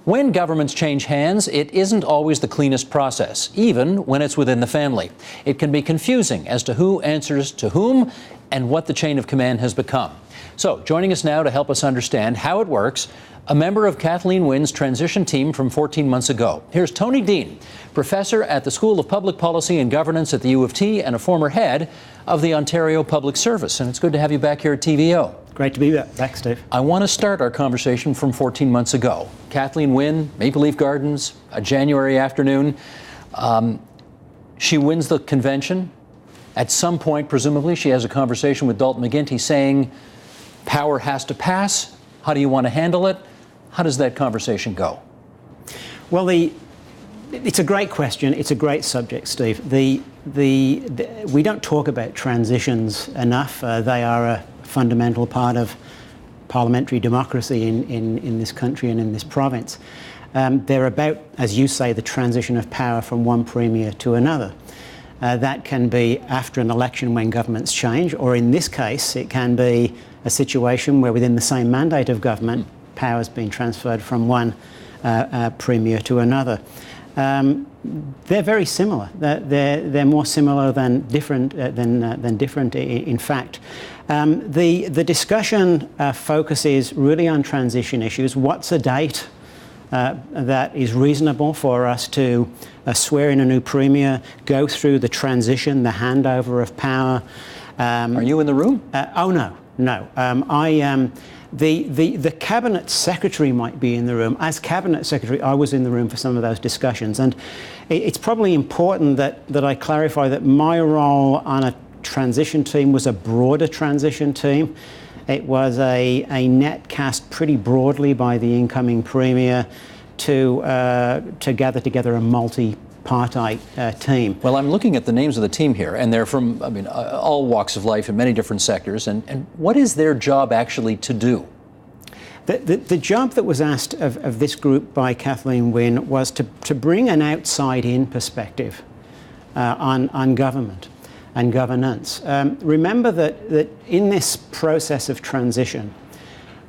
When governments change hands, it isn't always the cleanest process, even when it's within the family. It can be confusing as to who answers to whom and what the chain of command has become. So, joining us now to help us understand how it works, a member of Kathleen Wynne's transition team from 14 months ago. Here's Tony Dean, professor at the School of Public Policy and Governance at the U of T and a former head of the Ontario Public Service. And it's good to have you back here at TVO. Great to be back, Steve. I want to start our conversation from 14 months ago. Kathleen Wynne, Maple Leaf Gardens, a January afternoon. She wins the convention. At some point, presumably, she has a conversation with Dalton McGuinty saying, power has to pass. How do you want to handle it? How does that conversation go? Well, it's a great question. It's a great subject, Steve. We don't talk about transitions enough. They are a fundamental part of parliamentary democracy in this country and in this province. They're about, as you say, the transition of power from one premier to another. That can be after an election when governments change, or in this case, it can be a situation where within the same mandate of government, power's been transferred from one premier to another. They're very similar. They're more similar than different. In fact, the discussion focuses really on transition issues. What's a date that is reasonable for us to swear in a new premier, go through the transition, the handover of power? Are you in the room? Oh no. The Cabinet Secretary might be in the room. As Cabinet Secretary, I was in the room for some of those discussions. And it's probably important that I clarify that my role on a transition team was a broader transition team. It was a net cast pretty broadly by the incoming Premier to gather together a multi-party team. Well, I'm looking at the names of the team here, and they're from, all walks of life in many different sectors. And what is their job actually to do? The job that was asked of this group by Kathleen Wynne was to bring an outside-in perspective on government and governance. Remember that in this process of transition,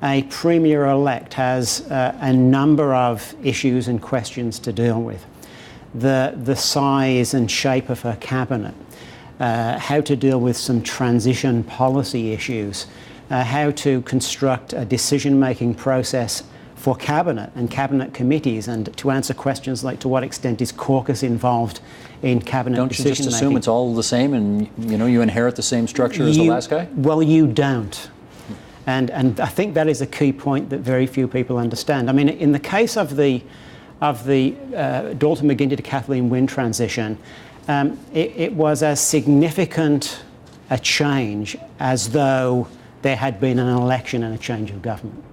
a Premier-elect has a number of issues and questions to deal with. The size and shape of her cabinet, how to deal with some transition policy issues, how to construct a decision-making process for cabinet and cabinet committees, and to answer questions like to what extent is caucus involved in cabinet decision-making. Don't you just assume it's all the same and you inherit the same structure as the last guy? Well, you don't. And I think that is a key point that very few people understand. In the case of the Dalton McGuinty to Kathleen Wynne transition, it was as significant a change as though there had been an election and a change of government.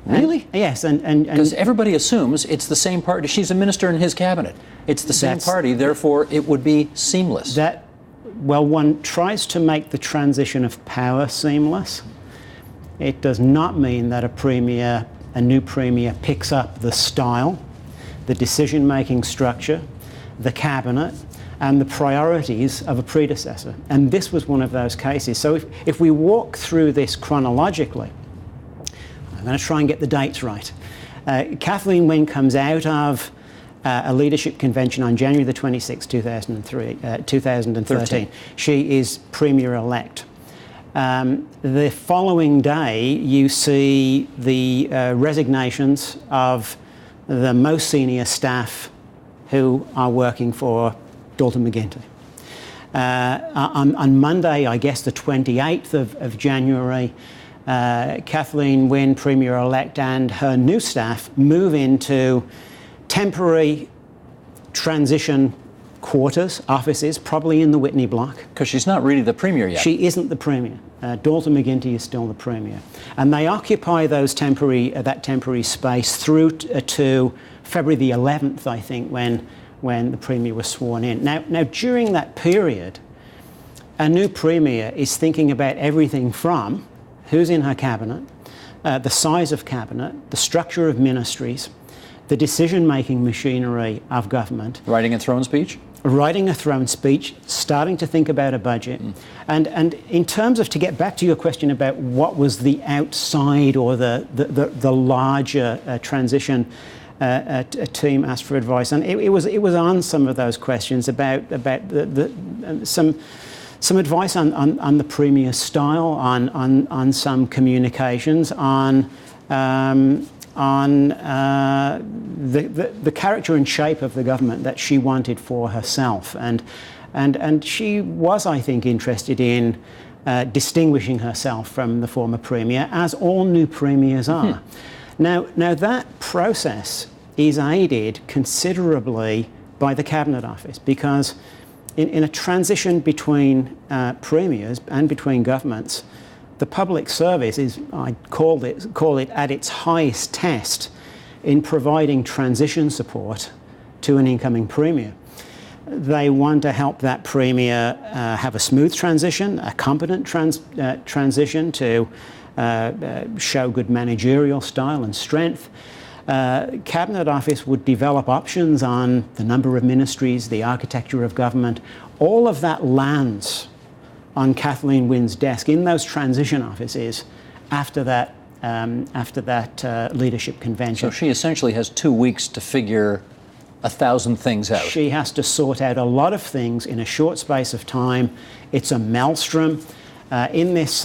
Really? Yes, because everybody assumes it's the same party. She's a minister in his cabinet. It's the same party, therefore it would be seamless. One tries to make the transition of power seamless. It does not mean that a new premier picks up the style, the decision-making structure, the cabinet, and the priorities of a predecessor. And this was one of those cases. So if we walk through this chronologically, I'm going to try and get the dates right. Kathleen Wynne comes out of a leadership convention on January the 26th, 2013. She is Premier-elect. The following day, you see the resignations of the most senior staff who are working for Dalton McGuinty. On Monday, I guess the 28th of January, Kathleen Wynne, Premier-elect, and her new staff move into temporary transition quarters, offices, probably in the Whitney block. Because she's not really the Premier yet. She isn't the Premier. Dalton McGuinty is still the Premier. And they occupy that temporary space through to February the 11th, I think, when the Premier was sworn in. Now, during that period, a new Premier is thinking about everything from who's in her cabinet, the size of cabinet, the structure of ministries, the decision-making machinery of government. Writing a throne speech? Writing a throne speech, starting to think about a budget. And in terms of, to get back to your question about what was the outside or the larger transition, team asked for advice, and it was on some of those questions about some advice on the Premier's style, on some communications, on the character and shape of the government that she wanted for herself, and she was, I think, interested in distinguishing herself from the former Premier, as all new Premiers are. Now that process is aided considerably by the Cabinet Office, because in a transition between Premiers and between governments, the public service is, I call it at its highest test in providing transition support to an incoming Premier. They want to help that Premier have a smooth transition, a competent transition, to show good managerial style and strength. Cabinet Office would develop options on the number of ministries, the architecture of government. All of that lands on Kathleen Wynne's desk in those transition offices after that leadership convention. So she essentially has 2 weeks to figure 1,000 things out. She has to sort out a lot of things in a short space of time. It's a maelstrom. In this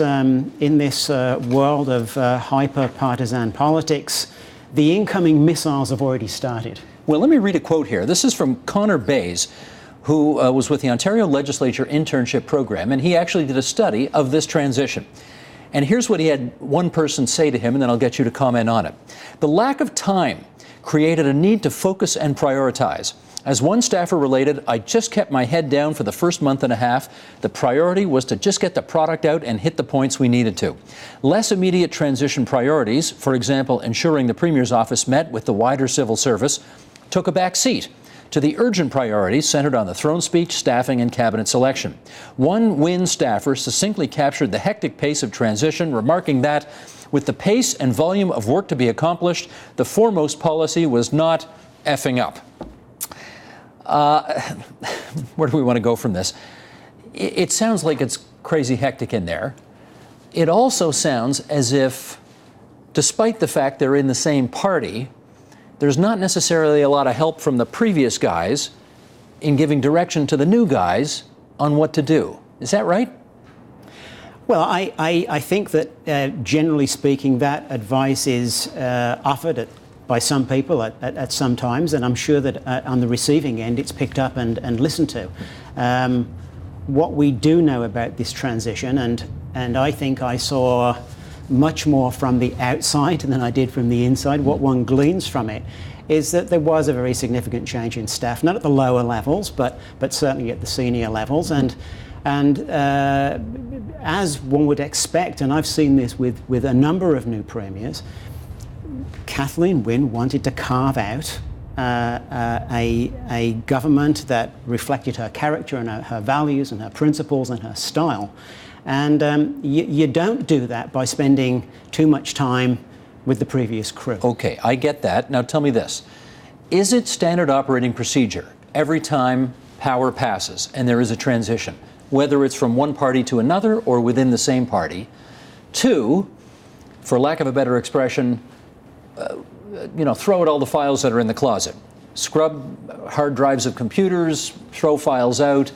world of hyper-partisan politics, the incoming missiles have already started. Well, let me read a quote here. This is from Connor Bays, who was with the Ontario Legislature Internship Program, and he actually did a study of this transition. And here's what he had one person say to him, and then I'll get you to comment on it. The lack of time created a need to focus and prioritize. As one staffer related, I just kept my head down for the first month and a half. The priority was to just get the product out and hit the points we needed to. Less immediate transition priorities, for example, ensuring the Premier's office met with the wider civil service, took a back seat to the urgent priorities centered on the throne speech, staffing, and cabinet selection. One Wynne staffer succinctly captured the hectic pace of transition, remarking that, with the pace and volume of work to be accomplished, the foremost policy was not effing up. Where do we want to go from this? It sounds like it's crazy hectic in there. It also sounds as if, despite the fact they're in the same party, there's not necessarily a lot of help from the previous guys in giving direction to the new guys on what to do. Is that right? Well, I think that generally speaking, that advice is offered by some people at some times, and I'm sure that on the receiving end it's picked up and listened to. What we do know about this transition, and I think I saw much more from the outside than I did from the inside, what one gleans from it is that there was a very significant change in staff, not at the lower levels, but certainly at the senior levels. And as one would expect, and I've seen this with a number of new premiers, Kathleen Wynne wanted to carve out a government that reflected her character and her values and her principles and her style. And you don't do that by spending too much time with the previous crew. Okay, I get that. Now tell me this. Is it standard operating procedure every time power passes and there is a transition, whether it's from one party to another or within the same party, to, for lack of a better expression, throw out all the files that are in the closet. Scrub hard drives of computers, throw files out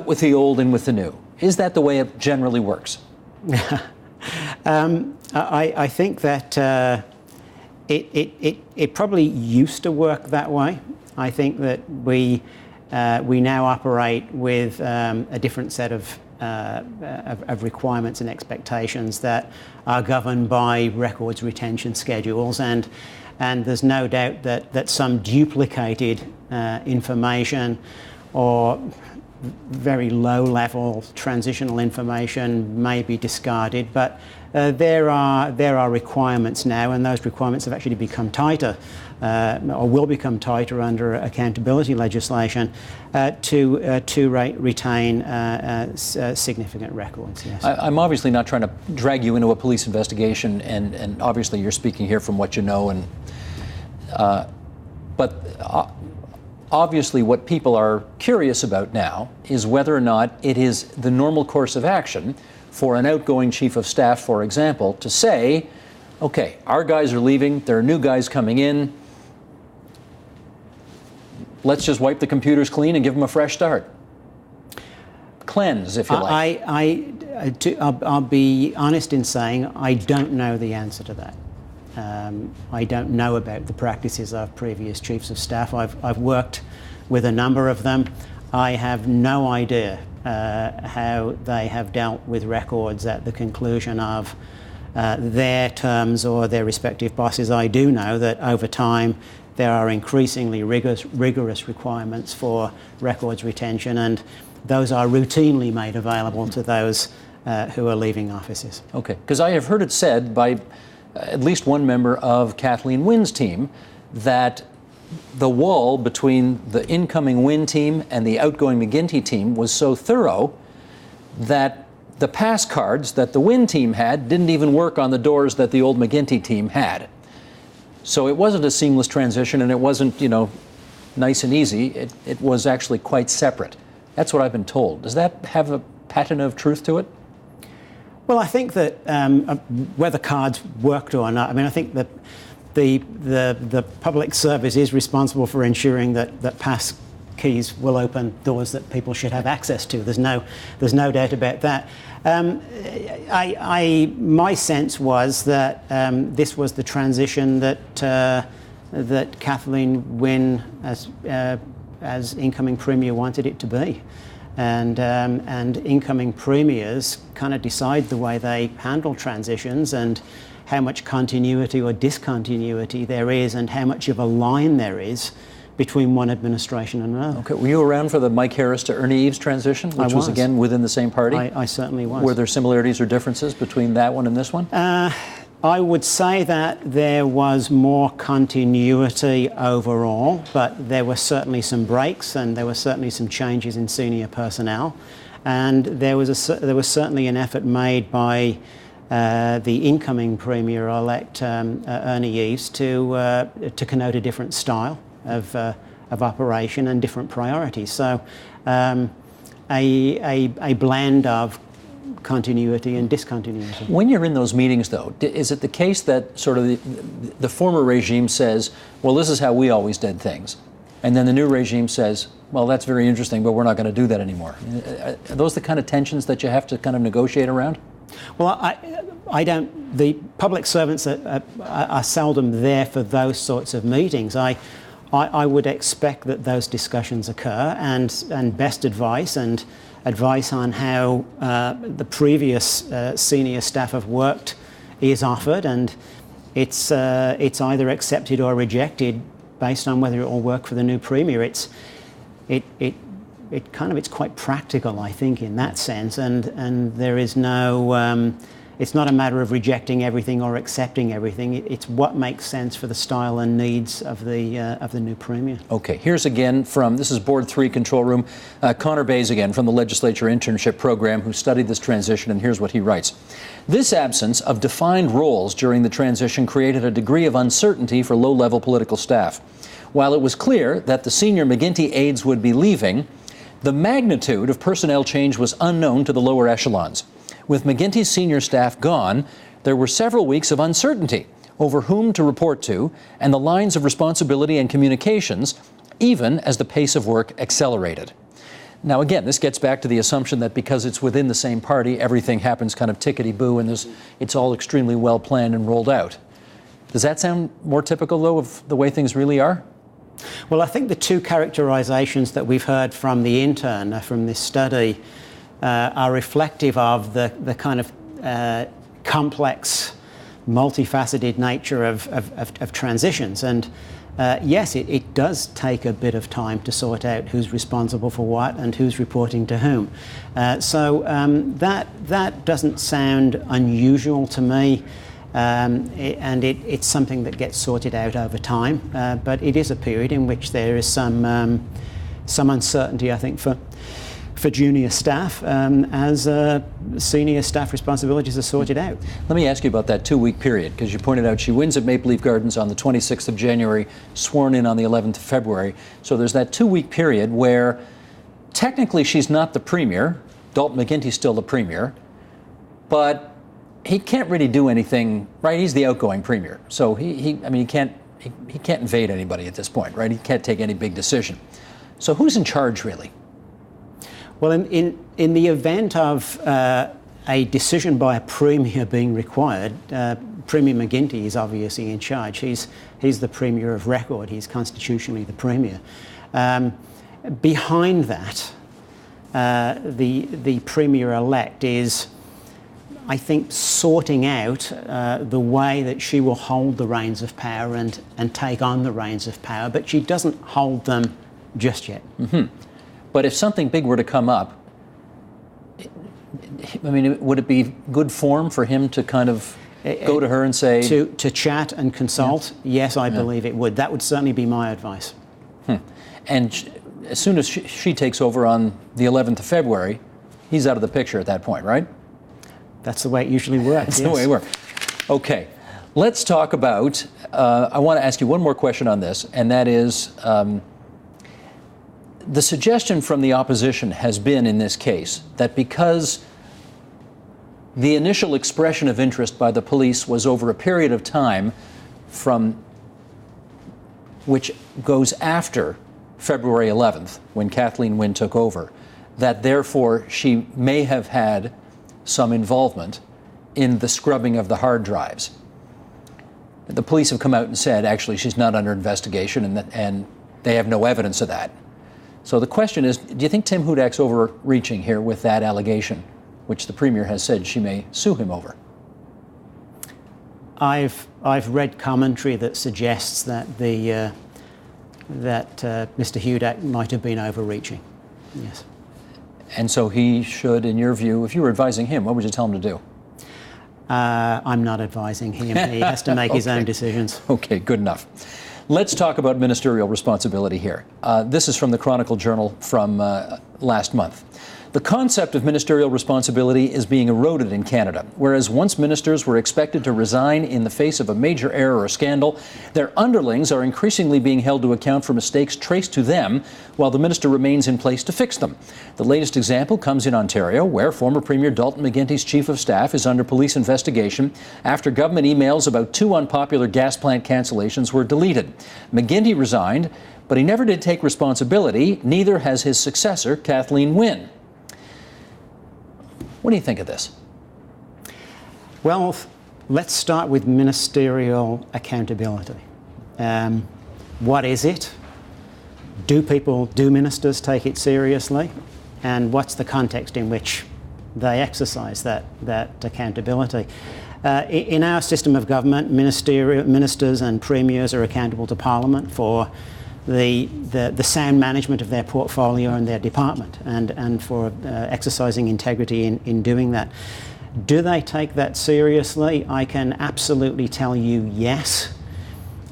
with the old, in with the new. Is that the way it generally works? I think that it probably used to work that way. I think that we now operate with a different set of requirements and expectations that are governed by records retention schedules, and there's no doubt that some duplicated information or very low-level transitional information may be discarded, but there are requirements now, and those requirements have actually become tighter, or will become tighter under accountability legislation, to retain significant records. Yes. I'm obviously not trying to drag you into a police investigation, and obviously you're speaking here from what you know, and but obviously what people are curious about now is whether or not it is the normal course of action for an outgoing chief of staff, for example, to say, okay, our guys are leaving, there are new guys coming in, let's just wipe the computers clean and give them a fresh start? Cleanse, if you like. I'll be honest in saying I don't know the answer to that. I don't know about the practices of previous chiefs of staff. I've worked with a number of them. I have no idea how they have dealt with records at the conclusion of their terms or their respective bosses. I do know that over time there are increasingly rigorous requirements for records retention, and those are routinely made available to those who are leaving offices. Okay, because I have heard it said by at least one member of Kathleen Wynne's team that the wall between the incoming Wynne team and the outgoing McGuinty team was so thorough that the pass cards that the Wynne team had didn't even work on the doors that the old McGuinty team had. So it wasn't a seamless transition, and it wasn't, nice and easy. It was actually quite separate. That's what I've been told. Does that have a pattern of truth to it? Well, I think that whether cards worked or not, I think that the public service is responsible for ensuring that pass keys will open doors that people should have access to. There's no doubt about that. My sense was that this was the transition that Kathleen Wynne, as incoming Premier, wanted it to be. And incoming premiers kind of decide the way they handle transitions and how much continuity or discontinuity there is and how much of a line there is between one administration and another. Okay, were you around for the Mike Harris to Ernie Eves transition, which was again within the same party? I certainly was. Were there similarities or differences between that one and this one? I would say that there was more continuity overall, but there were certainly some breaks and there were certainly some changes in senior personnel, and there was certainly an effort made by the incoming Premier-elect Ernie Eves to connote a different style of operation and different priorities. So a blend of continuity and discontinuity. When you're in those meetings, though, is it the case that sort of the former regime says, well, this is how we always did things, and then the new regime says, well, that's very interesting, but we're not going to do that anymore? Are those the kind of tensions that you have to kind of negotiate around? Well, I don't. The public servants are seldom there for those sorts of meetings. I would expect that those discussions occur, and best advice on how the previous senior staff have worked is offered, and it's either accepted or rejected based on whether it will work for the new Premier. It's quite practical, I think, in that sense, and there is no. It's not a matter of rejecting everything or accepting everything. It's what makes sense for the style and needs of the new Premier. Okay, here's again from, this is Board 3 Control Room, Connor Bays again from the Legislature Internship Program, who studied this transition, and here's what he writes. This absence of defined roles during the transition created a degree of uncertainty for low-level political staff. While it was clear that the senior McGuinty aides would be leaving, the magnitude of personnel change was unknown to the lower echelons. With McGuinty's senior staff gone, there were several weeks of uncertainty over whom to report to and the lines of responsibility and communications, even as the pace of work accelerated. Now, again, this gets back to the assumption that because it's within the same party, everything happens kind of tickety-boo and it's all extremely well planned and rolled out. Does that sound more typical, though, of the way things really are? Well, I think the two characterizations that we've heard from the intern from this study are reflective of the kind of complex, multifaceted nature of transitions. And yes, it does take a bit of time to sort out who's responsible for what and who's reporting to whom. So that doesn't sound unusual to me. It's something that gets sorted out over time. But it is a period in which there is some uncertainty, I think, for junior staff as senior staff responsibilities are sorted out. Let me ask you about that 2-week period, because you pointed out she wins at Maple Leaf Gardens on the 26th of January, sworn in on the 11th of February. So there's that 2-week period where technically she's not the Premier. Dalton McGuinty's still the Premier, but he can't really do anything, right? He's the outgoing Premier. So he can't invade anybody at this point, right? He can't take any big decision. So who's in charge, really? Well, in the event of a decision by a Premier being required, Premier McGuinty is obviously in charge. He's the Premier of record. He's constitutionally the Premier. Behind that, the Premier-elect is, I think, sorting out the way that she will hold the reins of power and take on the reins of power, but she doesn't hold them just yet. Mm-hmm. But if something big were to come up, I mean, would it be good form for him to kind of go to her and say... To chat and consult? Yeah. Yes, I believe it would. That would certainly be my advice. And as soon as she takes over on the 11th of February, he's out of the picture at that point, right? That's the way it usually works. That's the way it works. Okay, let's talk about... I want to ask you one more question on this, and that is... the suggestion from the opposition has been in this case that because the initial expression of interest by the police was over a period of time from which goes after February 11th, when Kathleen Wynne took over, that therefore she may have had some involvement in the scrubbing of the hard drives. The police have come out and said, actually, she's not under investigation, and they have no evidence of that. So the question is, do you think Tim Hudak's overreaching here with that allegation, which the Premier has said she may sue him over? I've read commentary that suggests that Mr. Hudak might have been overreaching. Yes. And so he should, in your view, if you were advising him, what would you tell him to do? I'm not advising him. He has to make his own decisions. Okay, good enough. Let's talk about ministerial responsibility here. This is from the Chronicle Journal from last month. The concept of ministerial responsibility is being eroded in Canada. Whereas once ministers were expected to resign in the face of a major error or scandal, their underlings are increasingly being held to account for mistakes traced to them while the minister remains in place to fix them. The latest example comes in Ontario, where former Premier Dalton McGuinty's chief of staff is under police investigation after government emails about 2 unpopular gas plant cancellations were deleted. McGuinty resigned, but he never did take responsibility. Neither has his successor, Kathleen Wynne. What do you think of this? Well, let's start with ministerial accountability. What is it? Do ministers take it seriously? And what's the context in which they exercise that accountability? In our system of government, ministers and premiers are accountable to Parliament for the sound management of their portfolio and their department, and for exercising integrity in doing that. Do they take that seriously? I can absolutely tell you yes.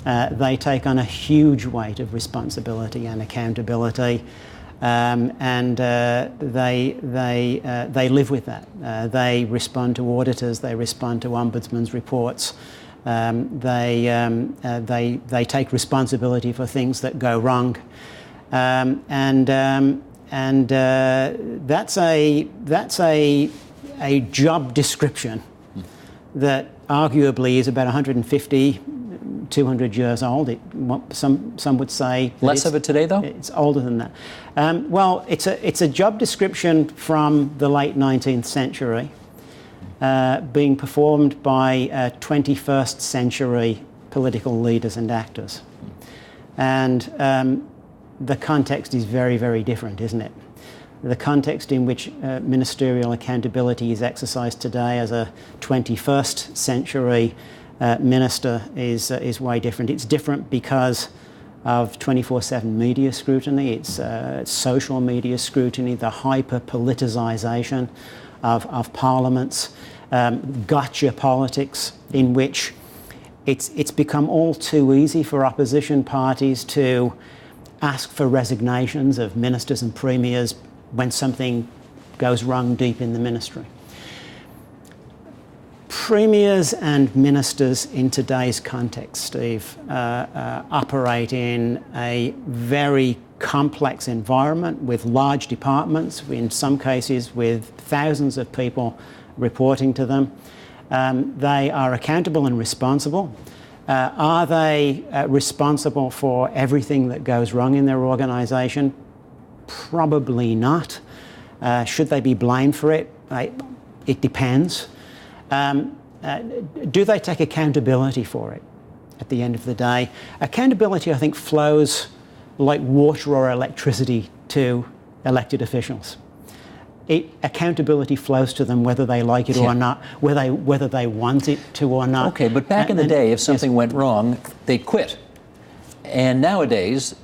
They take on a huge weight of responsibility and accountability, and they live with that. They respond to auditors, they respond to ombudsman's reports. They take responsibility for things that go wrong, and that's a job description that arguably is about 150, 200 years old. Some would say less of it today, though. It's older than that. Well, it's a job description from the late 19th century. Being performed by 21st century political leaders and actors. And the context is very, very different, isn't it? The context in which ministerial accountability is exercised today as a 21st century minister is way different. It's different because of 24/7 media scrutiny, it's social media scrutiny, the hyper-politicisation of parliaments, gotcha politics, in which it's become all too easy for opposition parties to ask for resignations of ministers and premiers when something goes wrong deep in the ministry. Premiers and ministers in today's context, Steve, operate in a very complex environment with large departments, in some cases with thousands of people reporting to them. They are accountable and responsible. Are they responsible for everything that goes wrong in their organisation? Probably not. Should they be blamed for it? It depends. Do they take accountability for it at the end of the day? Accountability, I think, flows like water or electricity to elected officials. Accountability flows to them whether they like it or not, whether they want it to or not. Okay, but back in the day, if something went wrong, they'd quit. And nowadays,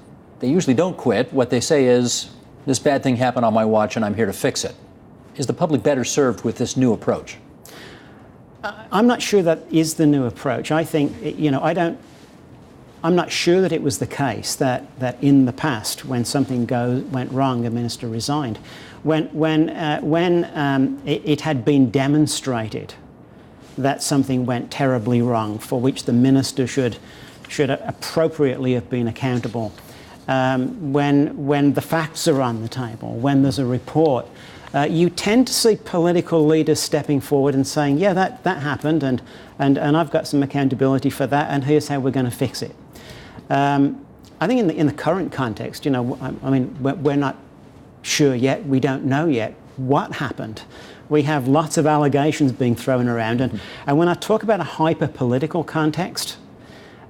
they usually don't quit. What they say is, this bad thing happened on my watch and I'm here to fix it. Is the public better served with this new approach? I'm not sure that is the new approach. I think, I'm not sure that it was the case that in the past, when something went wrong, a minister resigned. When it had been demonstrated that something went terribly wrong, for which the minister should appropriately have been accountable, when the facts are on the table, when there's a report, you tend to see political leaders stepping forward and saying, yeah, that happened, and I've got some accountability for that, and here's how we're going to fix it. I think in the current context, we're not sure yet, we don't know yet what happened. We have lots of allegations being thrown around, and when I talk about a hyper-political context,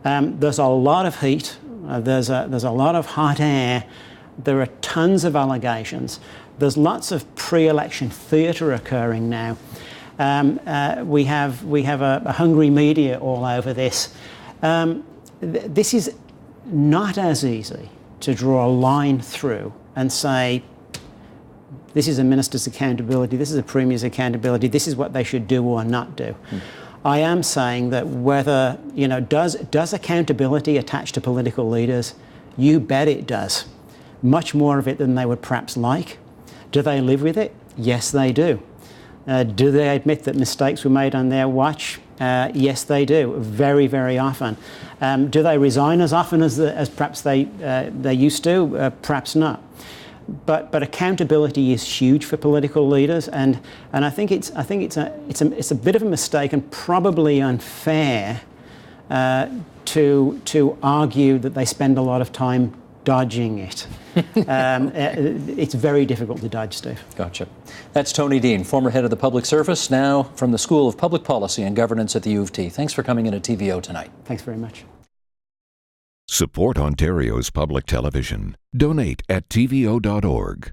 there's a lot of heat, there's a lot of hot air, there are tons of allegations, there's lots of pre-election theatre occurring now. We have a hungry media all over this. This is not as easy to draw a line through and say, this is a minister's accountability, this is a premier's accountability, this is what they should do or not do. I am saying that whether, does accountability attach to political leaders? You bet it does. Much more of it than they would perhaps like. Do they live with it? Yes, they do. Do they admit that mistakes were made on their watch? Yes, they do, very, very often. Do they resign as often as perhaps they used to? Perhaps not. But accountability is huge for political leaders, and I think it's a bit of a mistake and probably unfair to argue that they spend a lot of time dodging it. It's very difficult to dodge, Steve. Gotcha. That's Tony Dean, former head of the Public Service, now from the School of Public Policy and Governance at the U of T. Thanks for coming in to TVO tonight. Thanks very much. Support Ontario's public television. Donate at tvo.org.